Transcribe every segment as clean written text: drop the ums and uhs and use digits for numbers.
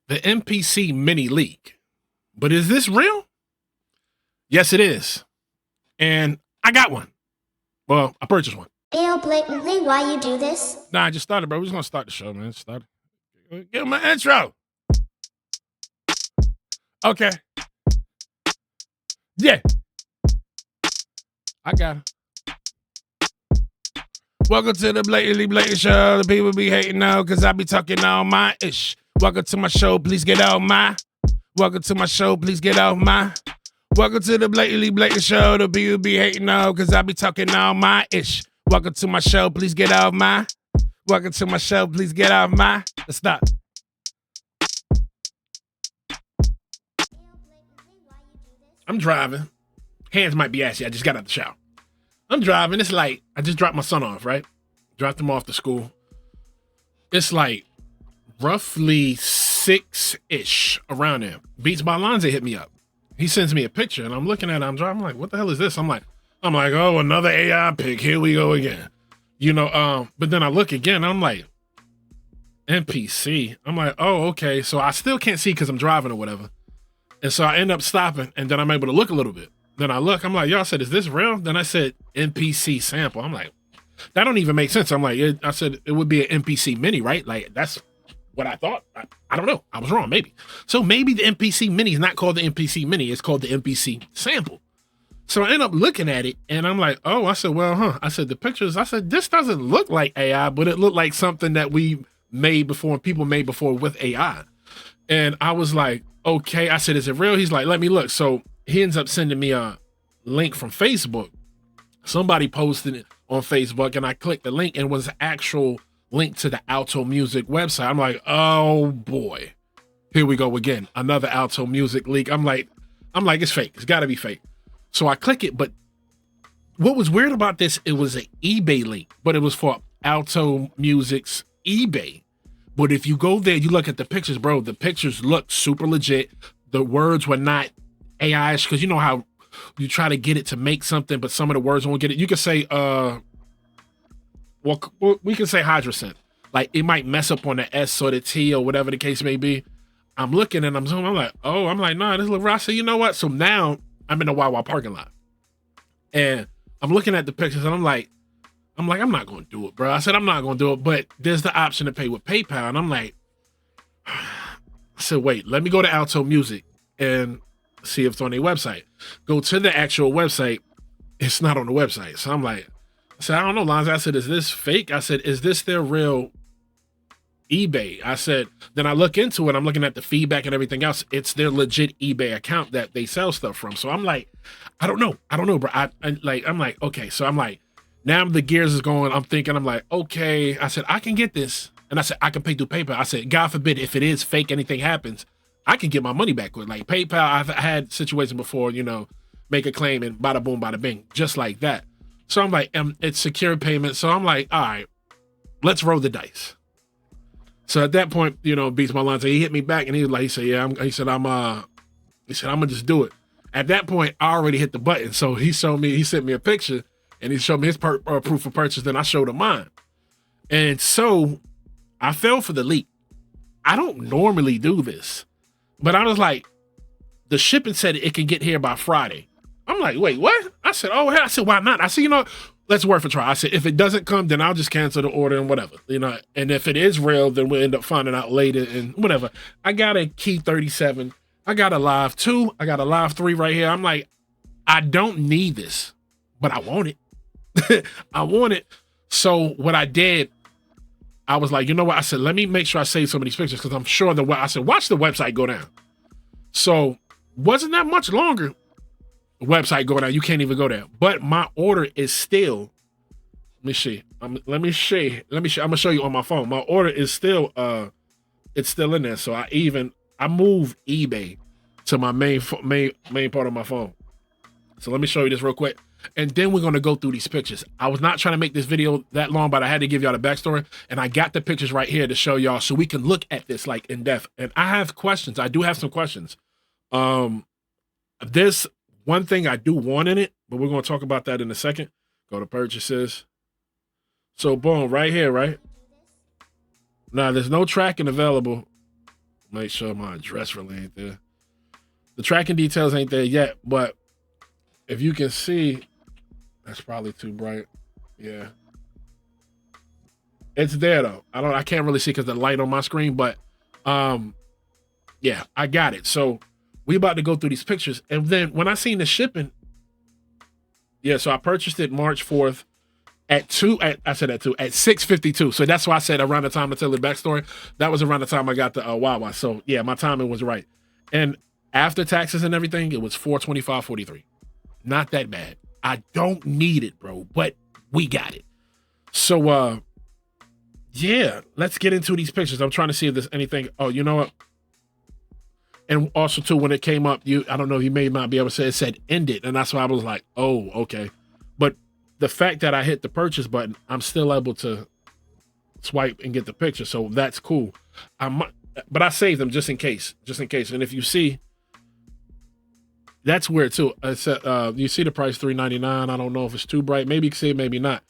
the MPC mini leak. But is this real? Yes, it is. And I got one. Well, I purchased one. Fail blatantly why you do this? Nah, I just started, bro. We're just gonna start the show, man. Start it. Give my intro. Okay. Yeah. I got it. Welcome to the Blatantly Blatant Show. The people be hating now because I be talking all my ish. Welcome to my show, please get out my. Welcome to my show, please get out my. Welcome to the Blatantly Blatant Show. The people be hating now because I be talking all my ish. Welcome to my show, please get out my. Welcome to my show, please get out my. Let's stop. I'm driving. Hands might be ashy. I just got out the shower. I'm driving. It's like, I just dropped my son off, right? Dropped him off to school. It's like roughly 6-ish around there. Beats by Lonzo hit me up. He sends me a picture and I'm looking at it. I'm driving. I'm like, what the hell is this? I'm like, oh, another AI pic. Here we go again. But then I look again. I'm like, MPC. I'm like, oh, okay. So I still can't see because I'm driving or whatever. And so I end up stopping and then I'm able to look a little bit. Then I look, I'm like, y'all said, is this real? Then I said, MPC Sample. I'm like, that don't even make sense. I'm like, I said, it would be an MPC mini, right? Like, that's what I thought. I don't know. I was wrong, maybe. So maybe the MPC mini is not called the MPC mini. It's called the MPC Sample. So I end up looking at it and I'm like, oh, I said, well, I said, the pictures, I said, this doesn't look like AI, but it looked like something that we made before and people made before with AI. And I was like, okay. I said, is it real? He's like, let me look. So he ends up sending me a link from Facebook. Somebody posted it on Facebook and I clicked the link and it was an actual link to the Alto Music website. I'm like, oh boy, here we go again. Another Alto Music leak. I'm like, it's fake. It's gotta be fake. So I click it, but what was weird about this, it was an eBay link, but it was for Alto Music's eBay. But if you go there, you look at the pictures, bro, the pictures look super legit. The words were not AI-ish, because you know how you try to get it to make something, but some of the words won't get it. You could say, we can say hydrocent. Like, it might mess up on the S or the T or whatever the case may be. I'm looking and I'm zooming. I'm like, oh, nah, this look right. I said, you know what? So now I'm in the Wawa parking lot. And I'm looking at the pictures and I'm like, I'm not going to do it, bro. I said, I'm not going to do it, but there's the option to pay with PayPal. And I'm like, I said, wait, let me go to Alto Music and see if it's on their website. Go to the actual website. It's not on the website. So I'm like, I said, I don't know, Lonzo. I said, is this fake? I said, is this their real eBay? I said, then I look into it. I'm looking at the feedback and everything else. It's their legit eBay account that they sell stuff from. So I'm like, I don't know, bro. I'm like, okay. So I'm like, now the gears is going. I'm thinking, I'm like, okay. I said, I can get this. And I said, I can pay through PayPal. I said, God forbid, if it is fake, anything happens, I can get my money back with like PayPal. I've had situations before, make a claim and bada boom, bada bing, just like that. So I'm like, it's secure payment. So I'm like, all right, let's roll the dice. So at that point, Beats my line. So he hit me back and he was like, he said, I'm gonna just do it. At that point, I already hit the button. So he sent me a picture and he showed me his proof of purchase. Then I showed him mine. And so I fell for the leak. I don't normally do this, but I was like, the shipping said it can get here by Friday. I'm like, wait, what? I said, oh, hell. I said, why not? I said, let's worth a try. I said, if it doesn't come, then I'll just cancel the order and whatever, and if it is real, then we'll end up finding out later and whatever. I got a Key 37. I got a Live 2. I got a Live 3 right here. I'm like, I don't need this, but I want it. I want it. So what I did, I was like, you know what? I said, let me make sure I save some of these pictures because I'm sure I said, watch the website go down. So wasn't that much longer. Website go down. You can't even go there. But my order is still, let me see. I'm gonna show you on my phone. My order is still, it's still in there. So I moved eBay to my main part of my phone. So let me show you this real quick. And then we're going to go through these pictures. I was not trying to make this video that long, but I had to give y'all the backstory. And I got the pictures right here to show y'all so we can look at this like in depth. And I have questions. I do have some questions. There's one thing I do want in it, but we're going to talk about that in a second. Go to purchases. So boom, right here, right? Now there's no tracking available. Make sure my address really ain't there. The tracking details ain't there yet, but if you can see, that's probably too bright. Yeah. It's there though. I can't really see because the light on my screen, but yeah, I got it. So we about to go through these pictures. And then when I seen the shipping, yeah, so I purchased it March 4th at 6:52. So that's why I said around the time to tell the backstory. That was around the time I got the Wawa. So yeah, my timing was right. And after taxes and everything, it was $425.43. Not that bad. I don't need it, bro, but we got it. So yeah, let's get into these pictures. I'm trying to see if there's anything. Oh, you know what? And also too, when it came up, I don't know, you may not be able to say, it said end it. And that's why I was like, oh, okay. But the fact that I hit the purchase button, I'm still able to swipe and get the picture. So that's cool. But I saved them just in case. And if you see, that's weird too. I said, you see the price $3.99. I don't know if it's too bright. Maybe you can see it, maybe not.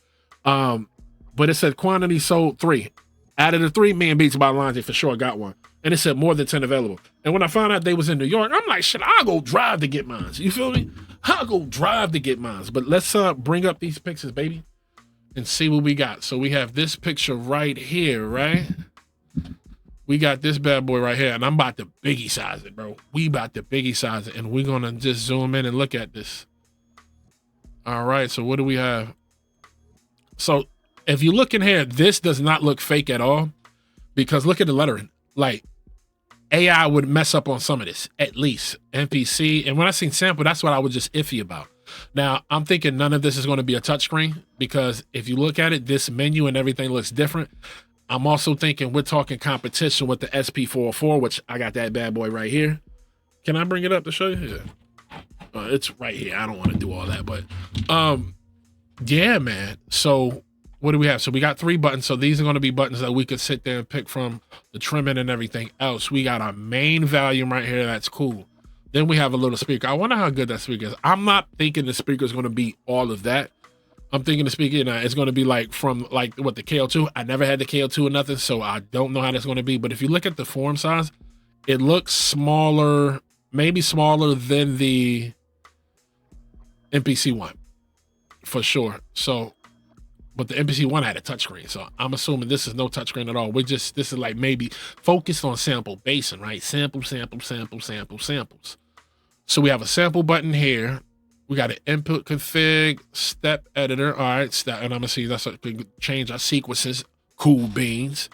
But it said quantity sold 3. Out of the 3, me and Beats by Lineage for sure got one. And it said more than 10 available. And when I found out they was in New York, I'm like, shit, I'll go drive to get mine. You feel me? I'll go drive to get mine. But let's bring up these pictures, baby, and see what we got. So we have this picture right here, right? We got this bad boy right here, and I'm about to biggie size it, bro. We about to biggie size it, and we're going to just zoom in and look at this. All right, so what do we have? So if you look in here, this does not look fake at all because look at the lettering. Like, AI would mess up on some of this, at least. MPC, and when I seen sample, that's what I was just iffy about. Now, I'm thinking none of this is going to be a touchscreen because if you look at it, this menu and everything looks different. I'm also thinking we're talking competition with the SP-404, which I got that bad boy right here. Can I bring it up to show you? Yeah. It's right here. I don't want to do all that, but yeah, man. So what do we have? So we got 3 buttons. So these are going to be buttons that we could sit there and pick from the trimming and everything else. We got our main volume right here. That's cool. Then we have a little speaker. I wonder how good that speaker is. I'm not thinking the speaker is going to be all of that. I'm thinking the speaker, it's going to be like from like what the KO2. I never had the KO2 or nothing, so I don't know how that's going to be. But if you look at the form size, it looks smaller, maybe smaller than the MPC one for sure. So, but the MPC one had a touchscreen, so I'm assuming this is no touchscreen at all. This is like maybe focused on sample basing, right? Samples. So we have a sample button here. We got an input config, step editor. All right, and I'm gonna see that's what we can change our sequences. Cool beans.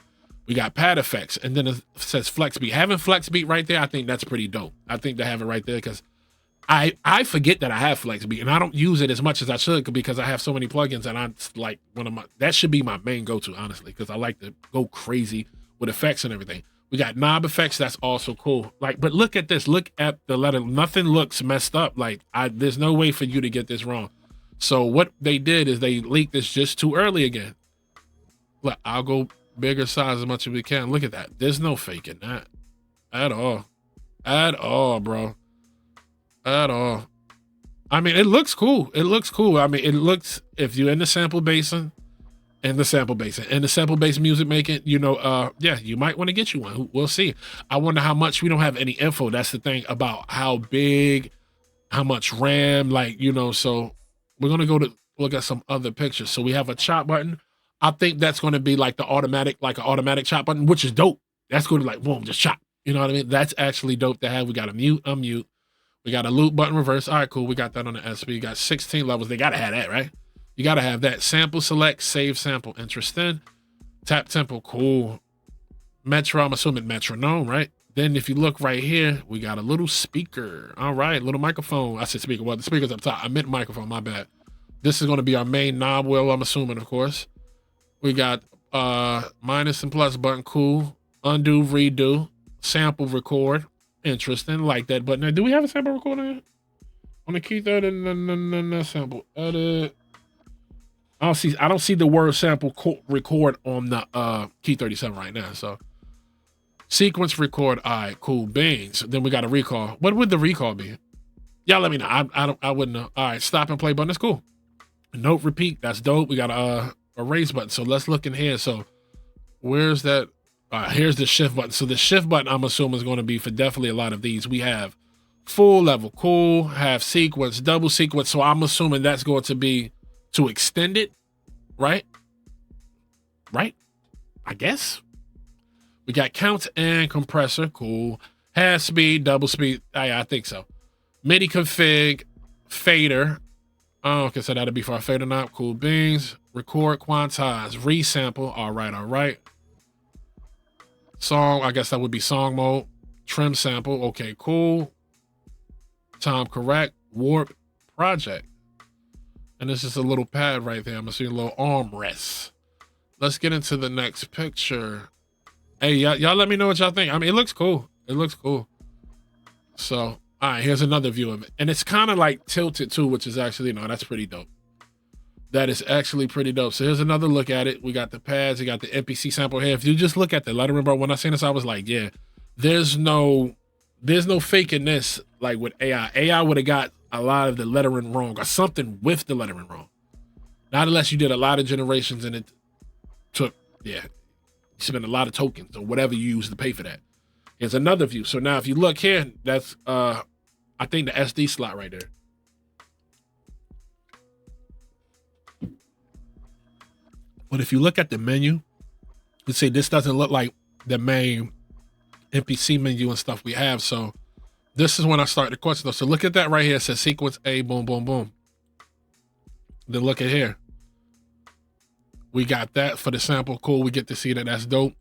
We got pad effects, and then it says flex beat. Having flex beat right there, I think that's pretty dope. I think to have it right there because I forget that I have flex beat, and I don't use it as much as I should because I have so many plugins, and I like that should be my main go-to, honestly, because I like to go crazy with effects and everything. We got knob effects. That's also cool. Like, but look at this. Look at the letter. Nothing looks messed up. Like, there's no way for you to get this wrong. So what they did is they leaked this just too early again. Look, I'll go bigger size as much as we can. Look at that. There's no faking that at all. At all, bro. At all. I mean, it looks cool. It looks cool. I mean, it looks, if you're in the sample basin, and the sample based music making, yeah, you might want to get you one. We'll see. I wonder how much. We don't have any info. That's the thing about how big, how much RAM, so we're going to go to look at some other pictures. So we have a chop button. I think that's going to be like an automatic chop button, which is dope. That's going to be like, boom, just chop. You know what I mean? That's actually dope to have. We got a mute, unmute. We got a loop button, reverse. All right, cool. We got that on the SP. We got 16 levels. They got to have that, right? You got to have that. Sample select, save sample, interesting. Tap tempo, cool. Metro, I'm assuming metronome, right? Then if you look right here, we got a little speaker. All right, little microphone. I said speaker. Well, the speaker's up top. I meant microphone, my bad. This is going to be our main knob wheel, I'm assuming, of course. We got minus and plus button, cool. Undo, redo, sample record. Interesting, like that button. Now, do we have a sample recorder on the key 30? No, sample edit. I don't see the word sample record on the key 37 right now. So sequence record. All right, cool beans. Then we got a recall. What would the recall be? Y'all let me know. I wouldn't know. All right, stop and play button. That's cool. Note repeat. That's dope. We got a erase button. So let's look in here. So where's that? Here's the shift button. So the shift button, I'm assuming, is going to be for definitely a lot of these. We have full level, cool, half sequence, double sequence. So I'm assuming that's going to be to extend it, right? Right? I guess. We got count and compressor, cool. Half speed, double speed. I think so. MIDI config, fader. Oh, okay, so that'll be for our fader knob. Cool beans. Record, quantize, resample. All right. Song, I guess that would be song mode. Trim sample. Okay, cool. Time correct. Warp project. And this is a little pad right there. I'm gonna see a little armrest. Let's get into the next picture. Hey, y'all let me know what y'all think. I mean, it looks cool. It looks cool. So, all right, here's another view of it. And it's kind of like tilted too, which is actually, no, that's pretty dope. That is actually pretty dope. So here's another look at it. We got the pads. We got the MPC sample here. If you just look at the lettering, bro, when I seen this, I was like, yeah, there's no faking this like with AI. AI would have got a lot of the lettering wrong or something with the lettering wrong. Not unless you did a lot of generations and it took, yeah, you spent a lot of tokens or whatever you use to pay for that. Here's another view. So now if you look here, that's I think the SD slot right there. But if you look at the menu, you see this doesn't look like the main MPC menu and stuff we have. So this is when I start the question though. So look at that right here. It says sequence A, boom, boom, boom. Then look at here. We got that for the sample. Cool. We get to see that. That's dope.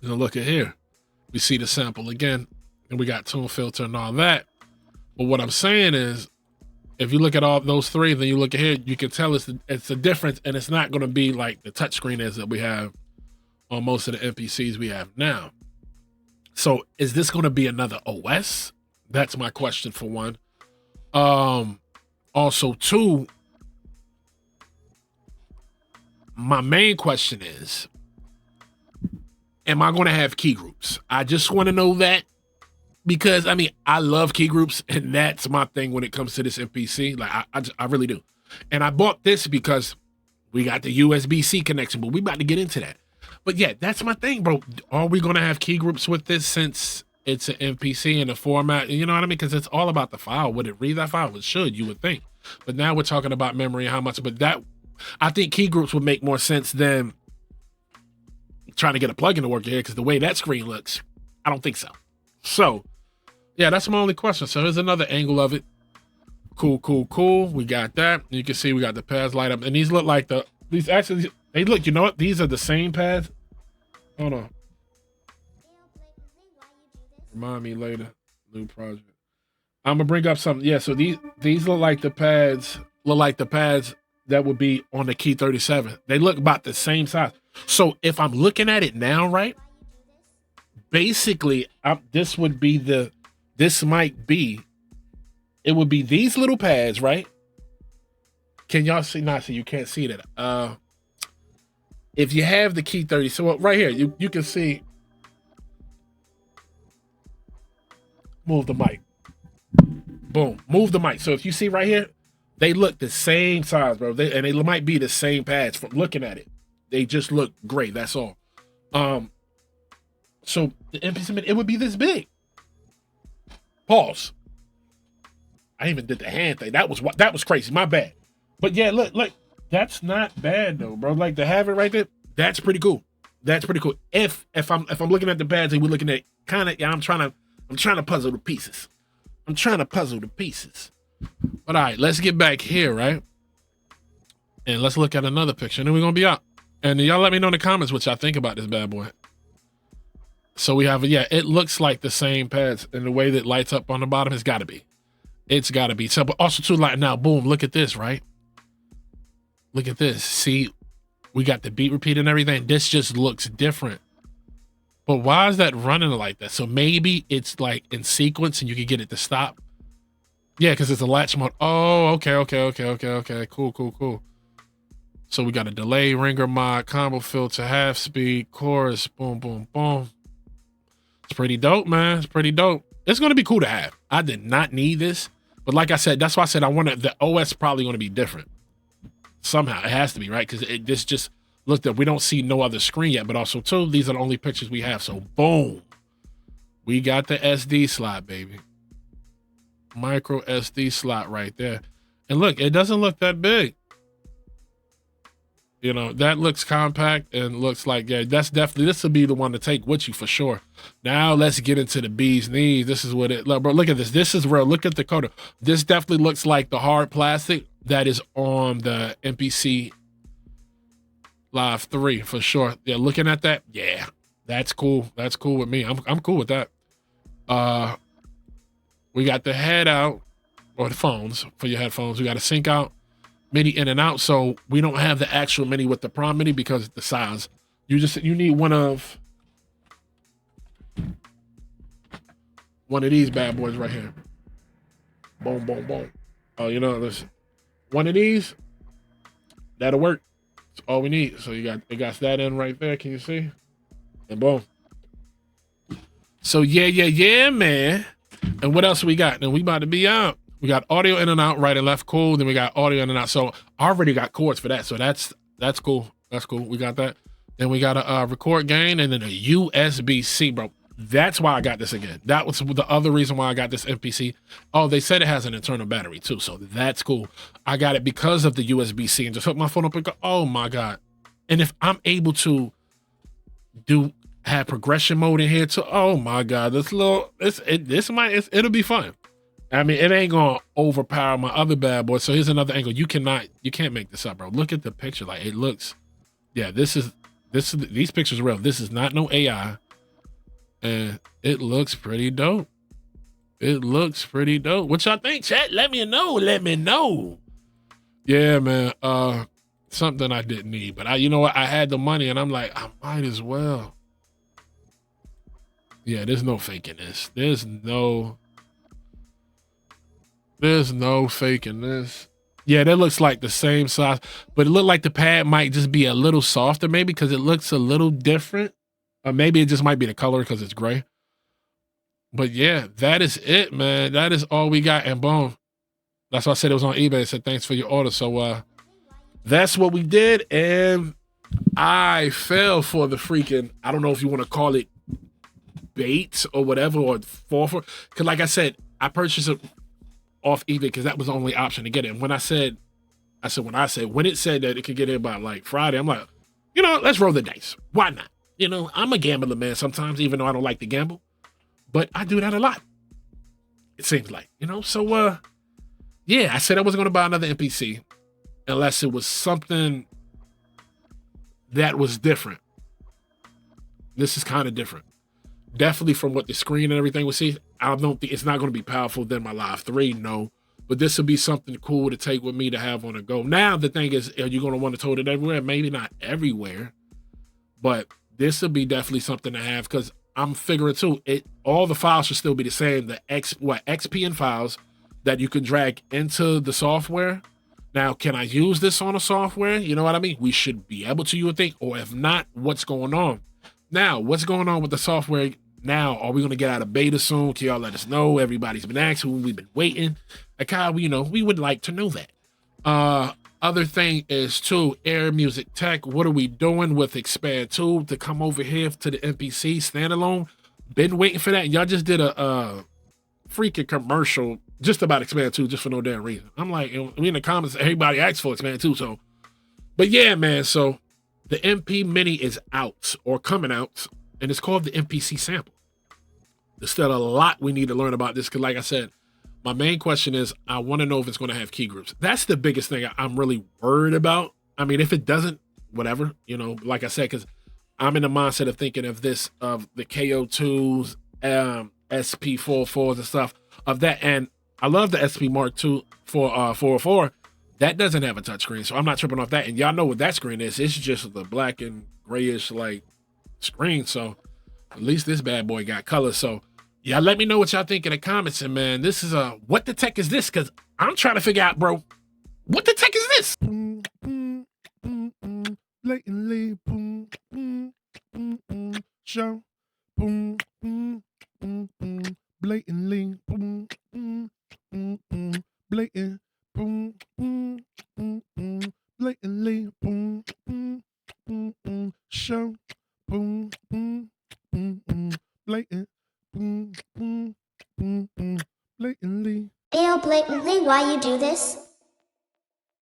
Then look at here. We see the sample again. And we got tune filter and all that. But what I'm saying is, if you look at all those three, then you look at here, you can tell it's a difference, and it's not going to be like the touchscreen is that we have on most of the MPCs we have now. So is this going to be another OS? That's my question for one. Also, two, my main question is, am I going to have key groups? I just want to know that. Because, I mean, I love key groups, and that's my thing when it comes to this MPC. Like, I really do. And I bought this because we got the USB-C connection, but we about to get into that. But, yeah, that's my thing, bro. Are we going to have key groups with this since it's an MPC and the format? You know what I mean? Because it's all about the file. Would it read that file? It should, you would think. But now we're talking about memory and how much. But that, I think key groups would make more sense than trying to get a plugin to work here, because the way that screen looks, I don't think so. So, yeah, that's my only question. So here's another angle of it. Cool. We got that. You can see we got the pads light up. And these look like these actually, they look, you know what? These are the same pads. Hold on. Remind me later. New project. I'm going to bring up something. Yeah, so these look like the pads that would be on the Key 37. They look about the same size. So if I'm looking at it now, right? Basically, this would be it would be these little pads, right? Can y'all see? Not see, you can't see that. If you have the Key 30, so right here, you can see. Move the mic. Boom, move the mic. So if you see right here, they look the same size, bro. And they might be the same pads from looking at it. They just look great. That's all. So the MPC, it would be this big. Pause. I even did the hand thing. That was crazy. My bad. But yeah, look, that's not bad though, bro. Like to have it right there, that's pretty cool. That's pretty cool. If I'm looking at the pads and we're looking at kind of, yeah, I'm trying to puzzle the pieces. But all right, let's get back here, right? And let's look at another picture, and then we're gonna be out. And y'all let me know in the comments what y'all think about this bad boy. So we have, yeah, it looks like the same pads, and the way that lights up on the bottom has got to be. It's got to be. So, but also too, like now, boom, look at this, right? Look at this. See, we got the beat repeat and everything. This just looks different. But why is that running like that? So maybe it's like in sequence and you can get it to stop. Yeah, because it's a latch mode. Oh, okay. Cool. So we got a delay, ringer mod, combo filter, half speed, chorus, boom. It's pretty dope, man. It's pretty dope. It's going to be cool to have. I did not need this. But like I said, that's why I said I wanted the OS probably going to be different. Somehow. It has to be, right? Because this just looked up. We don't see no other screen yet, but also too, these are the only pictures we have. So boom, we got the SD slot, baby. Micro SD slot right there. And look, it doesn't look that big. You know, that looks compact and looks like, yeah, that's definitely, this will be the one to take with you for sure. Now let's get into the bee's knees. This is what it, look, bro, look at this. This is real. Look at the coater. This definitely looks like the hard plastic that is on the MPC Live 3 for sure. Yeah, looking at that, yeah, that's cool. That's cool with me. I'm cool with that. We got the head out, or the phones for your headphones. We got a sync out, MIDI in and out. So we don't have the actual MIDI with the prom MIDI because of the size. You need one of these bad boys right here. Boom, boom, boom. Oh, you know, listen, one of these, that'll work. That's all we need. So it got that in right there. Can you see? And boom. So yeah, man. And what else we got? Then we about to be out. We got audio in and out, right and left, cool. Then we got audio in and out. So I already got chords for that. So that's cool. That's cool. We got that. Then we got a record gain and then a USB-C, bro. That's why I got this again. That was the other reason why I got this MPC. Oh, they said it has an internal battery too. So that's cool. I got it because of the USB-C and just hook my phone up and go, oh my God. And if I'm able to have progression mode in here too, oh my God, it'll be fun. I mean, it ain't gonna overpower my other bad boy. So here's another angle. You can't make this up, bro. Look at the picture. Like, it looks, yeah, these pictures are real. This is not no AI. And it looks pretty dope. It looks pretty dope. What y'all think, chat? Let me know. Yeah, man. Something I didn't need, but you know what? I had the money and I'm like, I might as well. Yeah, there's no faking this. There's no faking this. Yeah, that looks like the same size, but it looked like the pad might just be a little softer maybe because it looks a little different. Or maybe it just might be the color because it's gray. But yeah, that is it, man. That is all we got. And boom. That's why I said it was on eBay. I said, thanks for your order. So that's what we did. And I fell for the freaking, I don't know if you want to call it bait or whatever, or fall for, because like I said, I purchased it off eBay because that was the only option to get it. And when it said that it could get in by like Friday, I'm like, you know, let's roll the dice. Why not? You know, I'm a gambler, man, sometimes, even though I don't like to gamble, but I do that a lot. It seems like, you know, so yeah, I said I wasn't going to buy another MPC unless it was something that was different. This is kind of different. Definitely from what the screen and everything would see. I don't think it's not going to be powerful than my Live 3, no. But this will be something cool to take with me to have on the go. Now, the thing is, are you going to want to tote it everywhere? Maybe not everywhere. But this will be definitely something to have because I'm figuring too, all the files should still be the same. The XPN files that you can drag into the software. Now, can I use this on a software? You know what I mean? We should be able to, you would think. Or if not, what's going on? Now, what's going on with the software now? Are we going to get out of beta soon? Can y'all let us know? Everybody's been asking. We've been waiting. Akai, we would like to know that. Other thing is, too, Air Music Tech. What are we doing with Expand 2 to come over here to the MPC standalone? Been waiting for that. Y'all just did a freaking commercial just about Expand 2 just for no damn reason. I'm like, we in the comments, everybody asked for Expand 2. So, but yeah, man. So the MP Mini is out or coming out, and it's called the MPC Sample. There's still a lot we need to learn about this because, like I said, my main question is I want to know if it's going to have key groups. That's the biggest thing I'm really worried about. I mean, if it doesn't, whatever, you know, like I said, because I'm in the mindset of thinking of this, of the KO2s, SP-404s and stuff of that. And I love the SP Mark II for 404. That doesn't have a touchscreen, so I'm not tripping off that. And y'all know what that screen is. It's just the black and grayish like screen. So at least this bad boy got color. So yeah, let me know what y'all think in the comments. And man, this is what the tech is this? Because I'm trying to figure out, bro, what the tech is this? Blatantly, show, blatantly, blatant, blatantly, blatant. Boom, boom, boom, boom, blatantly. Ew, blatantly, why you do this?